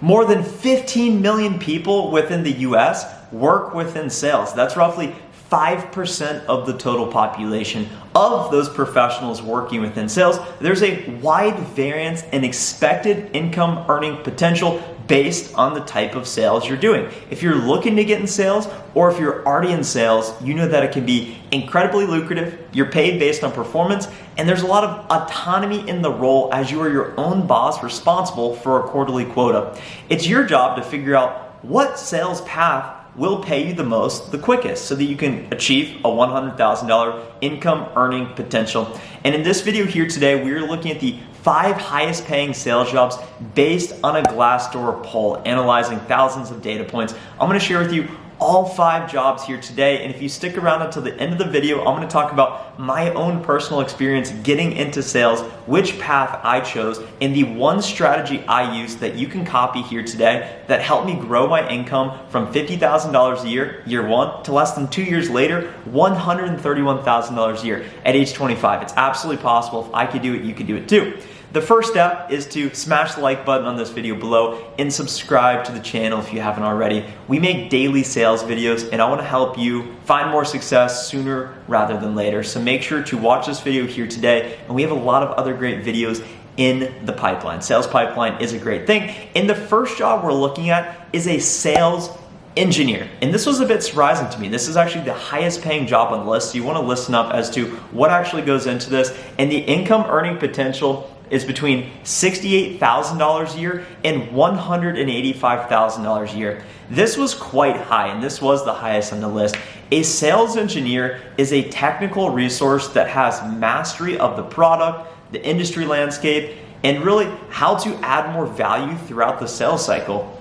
More than 15 million people within the US work within sales. That's roughly 5% of the total population of those professionals working within sales. There's a wide variance in expected income earning potential based on the type of sales you're doing. If you're looking to get in sales, or if you're already in sales, you know that it can be incredibly lucrative. You're paid based on performance, and there's a lot of autonomy in the role as you are your own boss responsible for a quarterly quota. It's your job to figure out what sales path will pay you the most, the quickest, so that you can achieve a $100,000 income earning potential. And in this video here today, we're looking at the 5 highest paying sales jobs based on a Glassdoor poll, analyzing thousands of data points. I'm gonna share with you all 5 jobs here today, and if you stick around until the end of the video, I'm gonna talk about my own personal experience getting into sales, which path I chose, and the one strategy I used that you can copy here today that helped me grow my income from $50,000 a year, year 1, to less than 2 years later, $131,000 a year at age 25. It's absolutely possible. If I could do it, you could do it too. The first step is to smash the like button on this video below and subscribe to the channel if you haven't already. We make daily sales videos, and I want to help you find more success sooner rather than later. So make sure to watch this video here today, and we have a lot of other great videos in the pipeline. Sales pipeline is a great thing. And the first job we're looking at is a sales engineer. And this was a bit surprising to me. This is actually the highest paying job on the list. So you want to listen up as to what actually goes into this. And the income earning potential is between $68,000 a year and $185,000 a year. This was quite high, and this was the highest on the list. A sales engineer is a technical resource that has mastery of the product, the industry landscape, and really how to add more value throughout the sales cycle.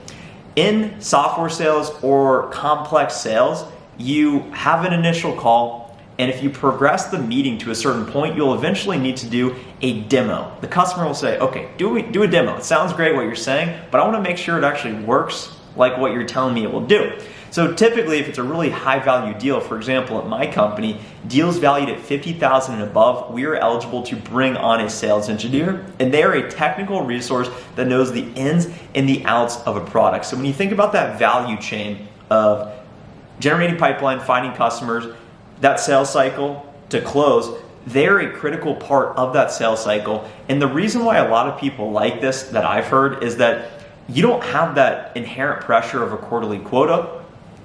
In software sales or complex sales, you have an initial call, and if you progress the meeting to a certain point, you'll eventually need to do a demo. The customer will say, okay, do a demo. It sounds great what you're saying, but I want to make sure it actually works like what you're telling me it will do. So typically, if it's a really high value deal, for example, at my company, deals valued at $50,000 and above, we are eligible to bring on a sales engineer, and they are a technical resource that knows the ins and the outs of a product. So when you think about that value chain of generating pipeline, finding customers, that sales cycle to close, they're a critical part of that sales cycle. And the reason why a lot of people like this that I've heard is that you don't have that inherent pressure of a quarterly quota.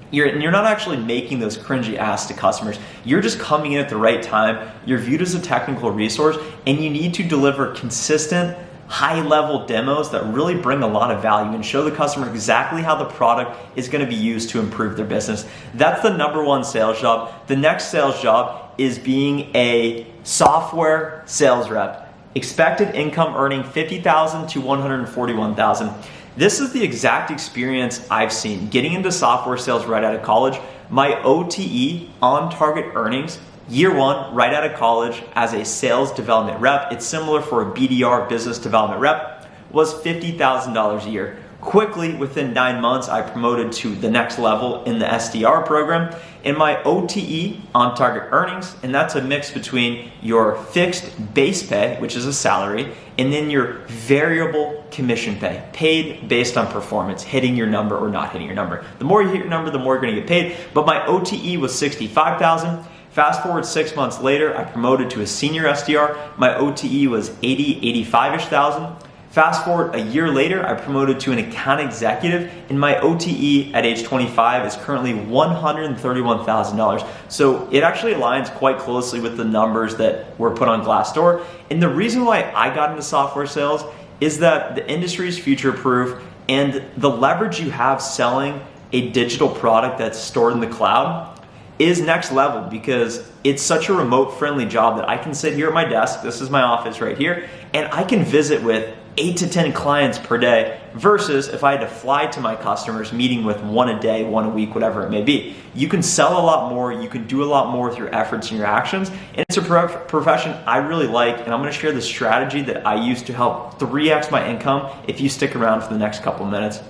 You're not actually making those cringy asks to customers. You're just coming in at the right time. You're viewed as a technical resource, and you need to deliver consistent, high-level demos that really bring a lot of value and show the customer exactly how the product is going to be used to improve their business. That's the number one sales job. The next sales job is being a software sales rep. Expected income earning $50,000 to $141,000. This is the exact experience I've seen. Getting into software sales right out of college, my OTE, on target earnings, year 1, right out of college as a sales development rep, it's similar for a BDR, business development rep, was $50,000 a year. Quickly, within 9 months, I promoted to the next level in the SDR program. And my OTE, on target earnings, and that's a mix between your fixed base pay, which is a salary, and then your variable commission pay, paid based on performance, hitting your number or not hitting your number. The more you hit your number, the more you're gonna get paid. But my OTE was $65,000. Fast forward 6 months later, I promoted to a senior SDR. My OTE was $85-ish thousand. Fast forward a year later, I promoted to an account executive, and my OTE at age 25 is currently $131,000. So it actually aligns quite closely with the numbers that were put on Glassdoor. And the reason why I got into software sales is that the industry is future-proof, and the leverage you have selling a digital product that's stored in the cloud is next level, because it's such a remote friendly job that I can sit here at my desk, this is my office right here, and I can visit with 8 to 10 clients per day, versus if I had to fly to my customers, meeting with 1 a day, 1 a week, whatever it may be. You can sell a lot more, you can do a lot more with your efforts and your actions, and it's a profession I really like, and I'm gonna share the strategy that I use to help 3x my income if you stick around for the next couple minutes.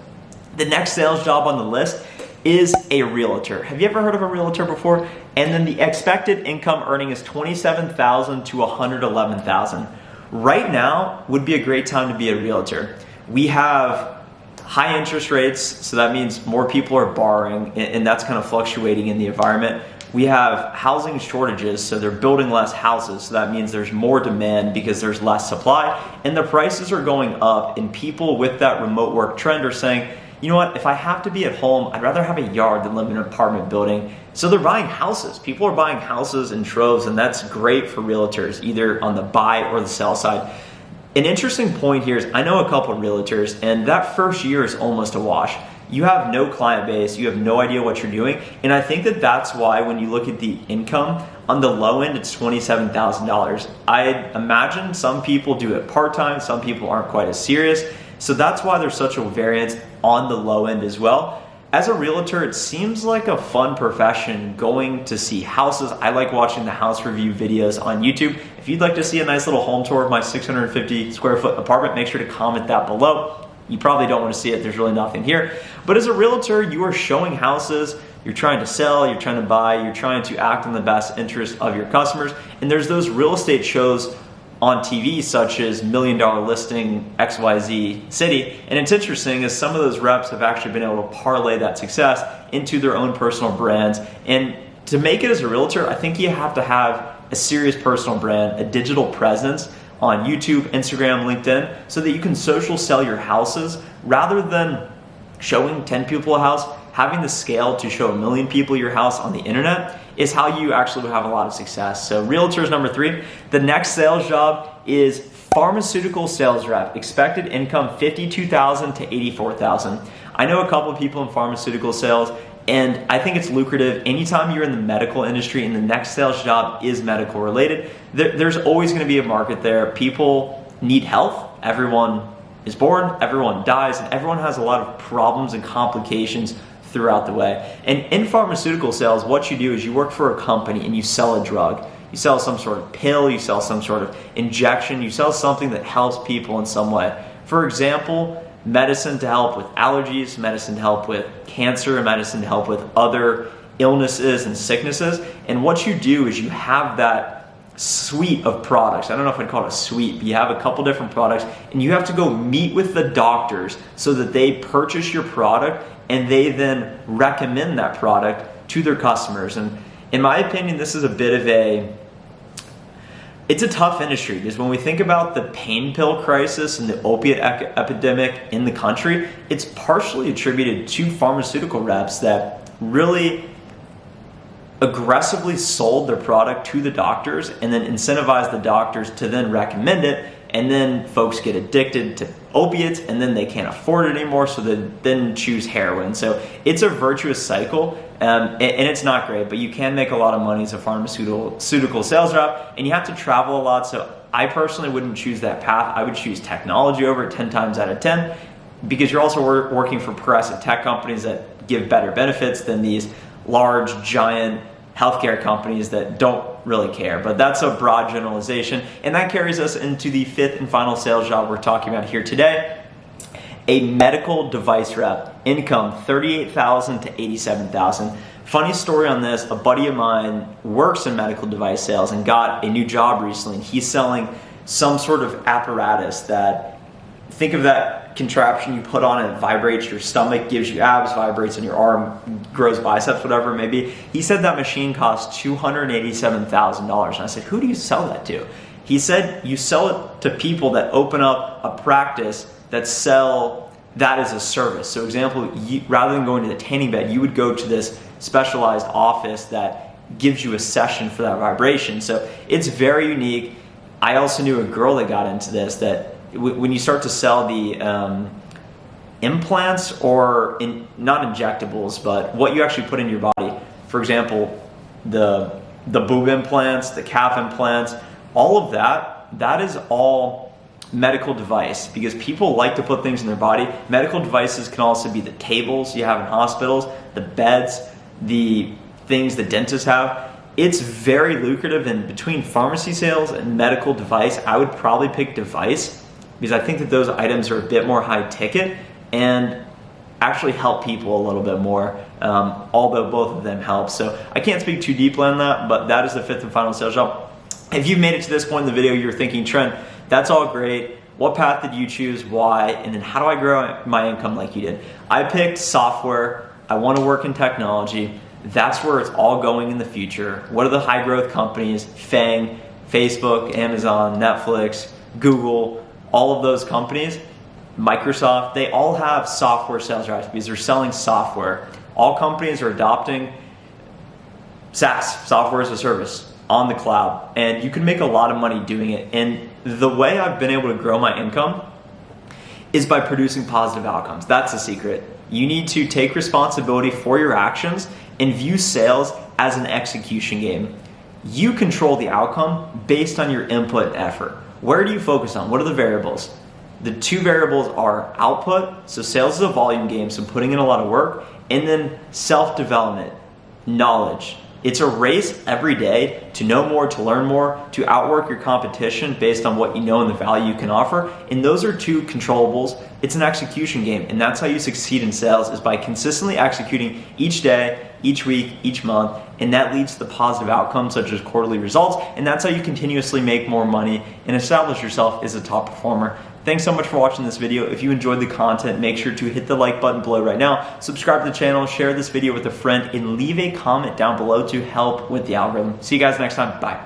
The next sales job on the list is a realtor. Have you ever heard of a realtor before? And then the expected income earning is $27,000 to $111,000. Right now would be a great time to be a realtor. We have high interest rates, so that means more people are borrowing, and that's kind of fluctuating in the environment. We have housing shortages, so they're building less houses, so that means there's more demand because there's less supply, and the prices are going up, and people with that remote work trend are saying, you know what, if I have to be at home, I'd rather have a yard than live in an apartment building. So they're buying houses. People are buying houses in troves, and that's great for realtors, either on the buy or the sell side. An interesting point here is I know a couple of realtors, and that first year is almost a wash. You have no client base, you have no idea what you're doing, and I think that that's why when you look at the income, on the low end, it's $27,000. I imagine some people do it part-time, some people aren't quite as serious, so that's why there's such a variance on the low end as well. As a realtor, it seems like a fun profession going to see houses. I like watching the house review videos on YouTube. If you'd like to see a nice little home tour of my 650 square foot apartment, make sure to comment that below. You probably don't want to see it, there's really nothing here. But as a realtor, you are showing houses, you're trying to sell, you're trying to buy, you're trying to act in the best interest of your customers. And there's those real estate shows on TV, such as $1 Million Listing XYZ City. And it's interesting as some of those reps have actually been able to parlay that success into their own personal brands. And to make it as a realtor, I think you have to have a serious personal brand, a digital presence on YouTube, Instagram, LinkedIn, so that you can social sell your houses rather than showing 10 people a house. Having the scale to show 1 million people your house on the internet is how you actually have a lot of success. So realtor is number 3. The next sales job is pharmaceutical sales rep. Expected income $52,000 to $84,000. I know a couple of people in pharmaceutical sales, and I think it's lucrative. Anytime you're in the medical industry and the next sales job is medical related, there's always going to be a market there. People need health. Everyone is born, everyone dies, and everyone has a lot of problems and complications throughout the way. And in pharmaceutical sales, what you do is you work for a company and you sell a drug. You sell some sort of pill, you sell some sort of injection, you sell something that helps people in some way. For example, medicine to help with allergies, medicine to help with cancer, medicine to help with other illnesses and sicknesses. And what you do is you have that suite of products. I don't know if I'd call it a suite, but you have a couple different products, and you have to go meet with the doctors so that they purchase your product and they then recommend that product to their customers. And in my opinion, this is a bit of it's a tough industry, because when we think about the pain pill crisis and the opiate epidemic in the country, it's partially attributed to pharmaceutical reps that really aggressively sold their product to the doctors and then incentivized the doctors to then recommend it, and then folks get addicted to opiates and then they can't afford it anymore, so they then choose heroin. So it's a virtuous cycle, and it's not great, but you can make a lot of money as a pharmaceutical sales rep, and you have to travel a lot. So I personally wouldn't choose that path. I would choose technology over it 10 times out of 10, because you're also working for progressive tech companies that give better benefits than these large, giant healthcare companies that don't really care. But that's a broad generalization, and that carries us into the 5th and final sales job we're talking about here today. A medical device rep. Income $38,000 to $87,000. Funny story on this, a buddy of mine works in medical device sales and got a new job recently, and he's selling some sort of apparatus that, think of that contraption you put on, it vibrates your stomach, gives you abs, vibrates in your arm, grows biceps, whatever it may be. He said that machine costs $287,000. And I said, who do you sell that to? He said, you sell it to people that open up a practice that sell that as a service. So example, rather than going to the tanning bed, you would go to this specialized office that gives you a session for that vibration. So it's very unique. I also knew a girl that got into this, that when you start to sell the implants, or not injectables, but what you actually put in your body, for example, the boob implants, the calf implants, all of that is all medical device, because people like to put things in their body. Medical devices can also be the tables you have in hospitals, the beds, the things the dentists have. It's very lucrative, and between pharmacy sales and medical device, I would probably pick device, because I think that those items are a bit more high ticket and actually help people a little bit more, although both of them help. So I can't speak too deeply on that, but that is the 5th and final sales job. If you've made it to this point in the video, you're thinking, Trent, that's all great. What path did you choose? Why? And then how do I grow my income like you did? I picked software. I want to work in technology. That's where it's all going in the future. What are the high growth companies? FANG, Facebook, Amazon, Netflix, Google, all of those companies, Microsoft, they all have software sales reps because they're selling software. All companies are adopting SaaS, software as a service, on the cloud. And you can make a lot of money doing it. And the way I've been able to grow my income is by producing positive outcomes. That's the secret. You need to take responsibility for your actions and view sales as an execution game. You control the outcome based on your input and effort. Where do you focus on? What are the variables? The two variables are output, so sales is a volume game, so putting in a lot of work, and then self-development, knowledge. It's a race every day to know more, to learn more, to outwork your competition based on what you know and the value you can offer. And those are two controllables. It's an execution game, and that's how you succeed in sales, is by consistently executing each day, each week, each month, and that leads to positive outcomes such as quarterly results, and that's how you continuously make more money and establish yourself as a top performer. Thanks so much for watching this video. If you enjoyed the content, make sure to hit the like button below right now, subscribe to the channel, share this video with a friend, and leave a comment down below to help with the algorithm. See you guys next time. Bye.